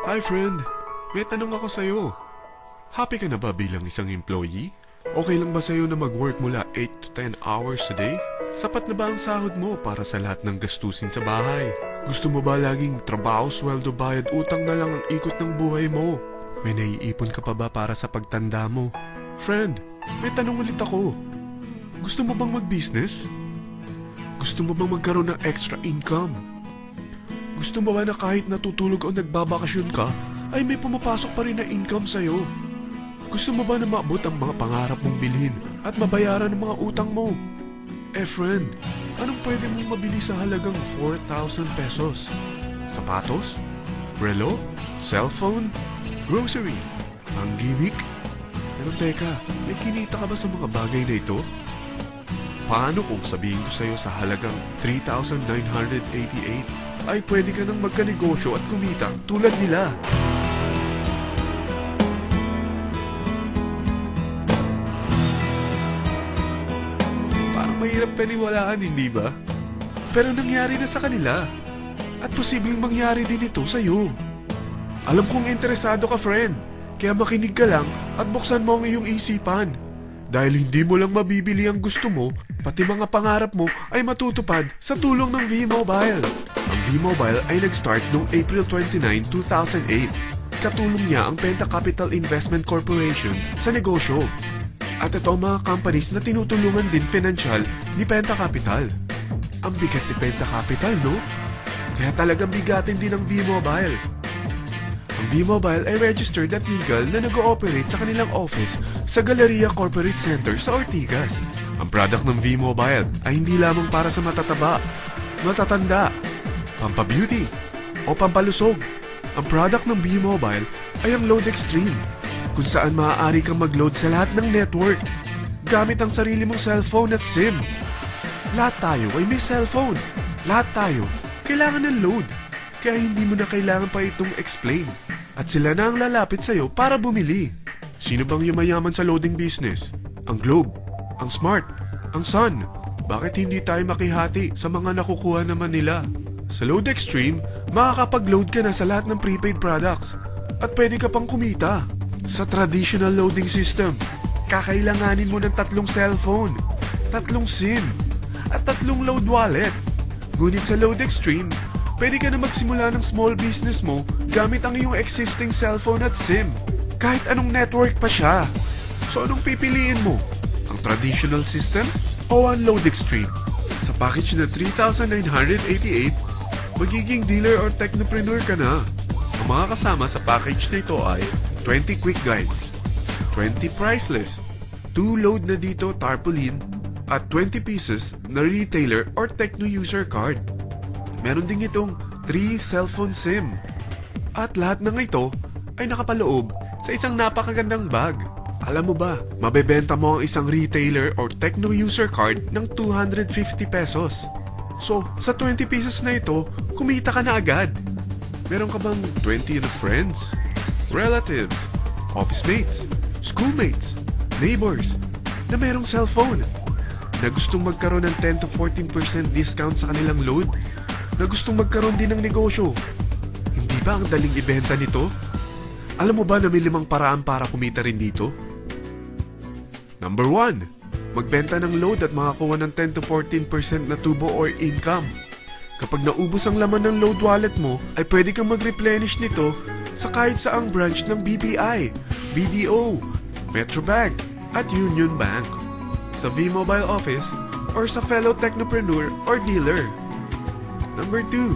Hi friend, may tanong ako sa'yo. Happy ka na ba bilang isang employee? Okay lang ba sa'yo na mag-work mula 8 to 10 hours a day? Sapat na ba ang sahod mo para sa lahat ng gastusin sa bahay? Gusto mo ba laging trabaho, sweldo, bayad, utang na lang ang ikot ng buhay mo? May naiipon ka pa ba para sa pagtanda mo? Friend, may tanong ulit ako. Gusto mo bang mag-business? Gusto mo bang magkaroon ng extra income? Gusto mo ba na kahit natutulog o nagbabakasyon ka, ay may pumapasok pa rin na income sa'yo? Gusto mo ba na maabot ang mga pangarap mong bilhin at mabayaran ang mga utang mo? Friend, anong pwede mong mabili sa halagang 4,000 pesos? Sapatos? Relo? Cellphone? Grocery? Ang gimmick? Pero teka, may kinita ka ba sa mga bagay na ito? Paano kung sabihin ko sa'yo sa halagang 3,988 ay pwede ka nang magkanegosyo at kumita tulad nila? Parang mahirap paniwalaan, hindi ba? Pero nangyari na sa kanila. At posibleng mangyari din ito sa'yo. Alam kong interesado ka, friend. Kaya makinig ka lang at buksan mo ang iyong isipan. Dahil hindi mo lang mabibili ang gusto mo, pati mga pangarap mo ay matutupad sa tulong ng V-Mobile. Ang V-Mobile ay nag-start noong April 29, 2008. Katulong niya ang Penta Capital Investment Corporation sa negosyo. At ito ang mga companies na tinutulungan din financial ni Penta Capital. Ang bigat ni Penta Capital, no? Kaya talagang bigatin din ang V-Mobile. Ang V-Mobile ay registered at legal na nag-ooperate sa kanilang office sa Galleria Corporate Center sa Ortigas. Ang product ng V-Mobile ay hindi lamang para sa matataba, matatanda, pampabeauty, o pampalusog. Ang product ng V-Mobile ay ang Load Extreme, kung saan maaari kang mag-load sa lahat ng network gamit ang sarili mong cellphone at SIM. Lahat tayo ay may cellphone. Lahat tayo kailangan ng load. Kaya hindi mo na kailangan pa itong explain. At sila na ang lalapit sa'yo para bumili. Sino bang yumayaman sa loading business? Ang Globe, ang Smart, ang Sun. Bakit hindi tayo makihati sa mga nakukuha naman nila? Sa Load Extreme, makakapag-load ka na sa lahat ng prepaid products. At pwede ka pang kumita. Sa traditional loading system, kakailanganin mo ng 3 cellphone, 3 SIM, at 3 load wallet. Ngunit sa Load Extreme, pwede ka na magsimula ng small business mo gamit ang iyong existing cellphone at SIM. Kahit anong network pa siya. So anong pipiliin mo? Ang traditional system o ang Load Extreme? Sa package na 3,988, magiging dealer or technopreneur ka na. Ang mga kasama sa package na ito ay 20 quick guides, 20 price list, 2 load na dito tarpaulin, at 20 pieces na retailer or techno user card. Meron din itong 3 cellphone SIM. At lahat ng ito ay nakapaloob sa isang napakagandang bag. Alam mo ba, mabebenta mo ang isang retailer or techno user card ng 250 pesos. So, sa 20 pieces na ito, kumita ka na agad. Meron ka bang 20 na friends, relatives, office mates, schoolmates, neighbors na merong cellphone? Na gustong magkaroon ng 10 to 14% discount sa kanilang load? Na gustong magkaroon din ng negosyo? Hindi ba ang daling ibenta nito? Alam mo ba na may 5 paraan para kumita rin dito? Number 1. Magbenta ng load at makakuha ng 10 to 14% na tubo or income. Kapag naubos ang laman ng load wallet mo, ay pwede kang mag-replenish nito sa kahit saang branch ng BPI, BDO, Metrobank, at Union Bank, sa V-Mobile office, or sa fellow technopreneur or dealer. Number 2.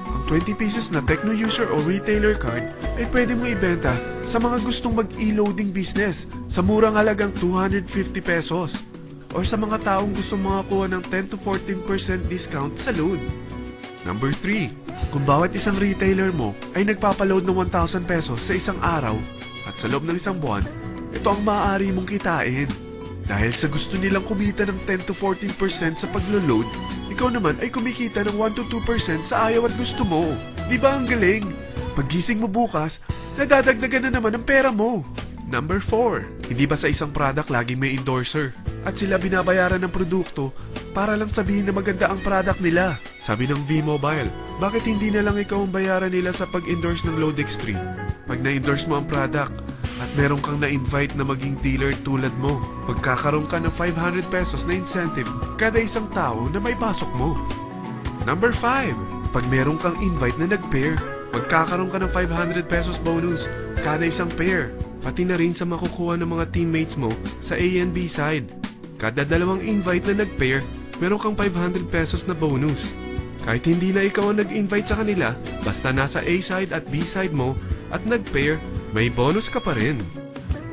Ang 20 pieces na techno user o retailer card ay pwede mo ibenta sa mga gustong mag-e-loading business sa murang halagang 250 pesos or sa mga taong gustong makakuha ng 10 to 14% discount sa load. Number 3. Kung bawat isang retailer mo ay nagpapaload ng 1,000 pesos sa isang araw at sa loob ng isang buwan, ito ang maaari mong kitain. Dahil sa gusto nilang kumita ng 10 to 14% sa paglo-load, ikaw naman ay kumikita ng 1 to 2% sa ayaw at gusto mo. Di ba ang galing? Paggising mo bukas, nadadagdagan na naman ang pera mo. Number 4. Hindi ba sa isang product laging may endorser? At sila binabayaran ng produkto para lang sabihin na maganda ang product nila. Sabi ng V-Mobile, Bakit hindi na lang ikaw ang bayaran nila sa pag-endorse ng Load Extreme? Pag na-endorse mo ang product at meron kang na-invite na maging dealer tulad mo, magkakaroon ka ng 500 pesos na incentive kada isang tao na may pasok mo. Number 5. Pag meron kang invite na nag-pair, magkakaroon ka ng 500 pesos bonus kada isang pair, pati na rin sa makukuha ng mga teammates mo sa A and B side. Kada dalawang invite na nag-pair, meron kang 500 pesos na bonus. Kahit hindi na ikaw ang nag-invite sa kanila, basta nasa A side at B side mo at nag-pair, may bonus ka pa rin.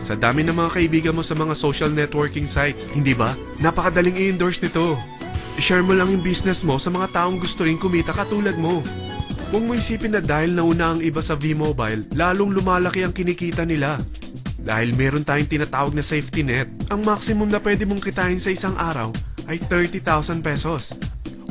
Sa dami ng mga kaibigan mo sa mga social networking sites, hindi ba? Napakadaling i-endorse nito. I-share mo lang yung business mo sa mga taong gusto rin kumita katulad mo. Huwag mo isipin na dahil nauna ang iba sa V-Mobile, lalong lumalaki ang kinikita nila. Dahil meron tayong tinatawag na safety net, ang maximum na pwede mong kitain sa isang araw ay 30,000 pesos.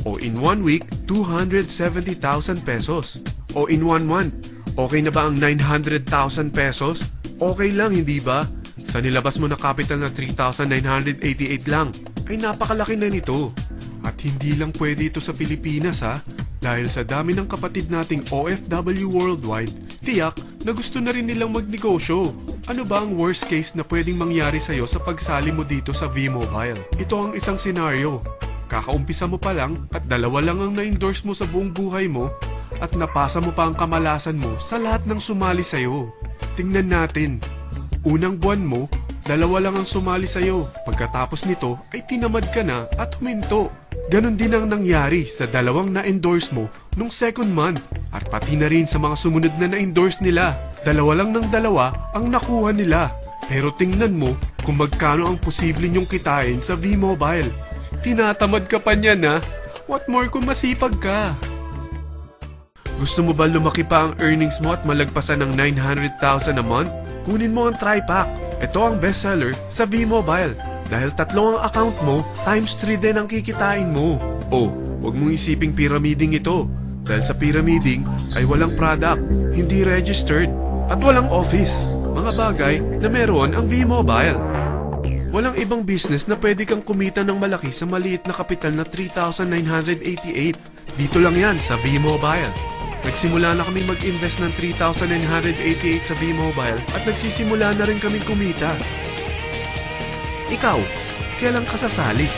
O in 1 week, 270,000 pesos. O in 1 month, okay na ba ang 900,000 pesos? Okay lang, hindi ba? Sa nilabas mo na capital na 3,988 lang, ay napakalaki na nito. At hindi lang pwede ito sa Pilipinas ha, dahil sa dami ng kapatid nating OFW worldwide, tiyak na gusto na rin nilang magnegosyo. Ano ba ang worst case na pwedeng mangyari sa'yo sa pagsali mo dito sa V-Mobile? Ito ang isang senaryo. Kakaumpisa mo pa lang at dalawa lang ang na-endorse mo sa buong buhay mo at napasa mo pa ang kamalasan mo sa lahat ng sumali sa'yo. Tingnan natin. Unang buwan mo, dalawa lang ang sumali sa'yo. Pagkatapos nito ay tinamad ka na at huminto. Ganon din ang nangyari sa dalawang na-endorse mo nung second month at pati na rin sa mga sumunod na na-endorse nila. Dalawa lang ng dalawa ang nakuha nila. Pero tingnan mo kung magkano ang posible nyong kitain sa V-Mobile. Tinatamad ka pa niyan ha? What more kung masipag ka? Gusto mo ba lumaki pa ang earnings mo at malagpasan ng 900,000 a month? Kunin mo ang TriPack. Ito ang bestseller sa V-Mobile. Dahil 3 ang account mo, times 3 din ang kikitain mo. Oh, huwag mong isiping pyramiding ito. Dahil sa pyramiding ay walang product, hindi registered, at walang office. Mga bagay na meron ang V-Mobile. Walang ibang business na pwede kang kumita ng malaki sa maliit na kapital na 3,988. Dito lang yan sa V-Mobile. Nagsimula na kaming mag-invest ng 3,988 sa V-Mobile at nagsisimula na rin kaming kumita. Ikaw, kailan ka sasali?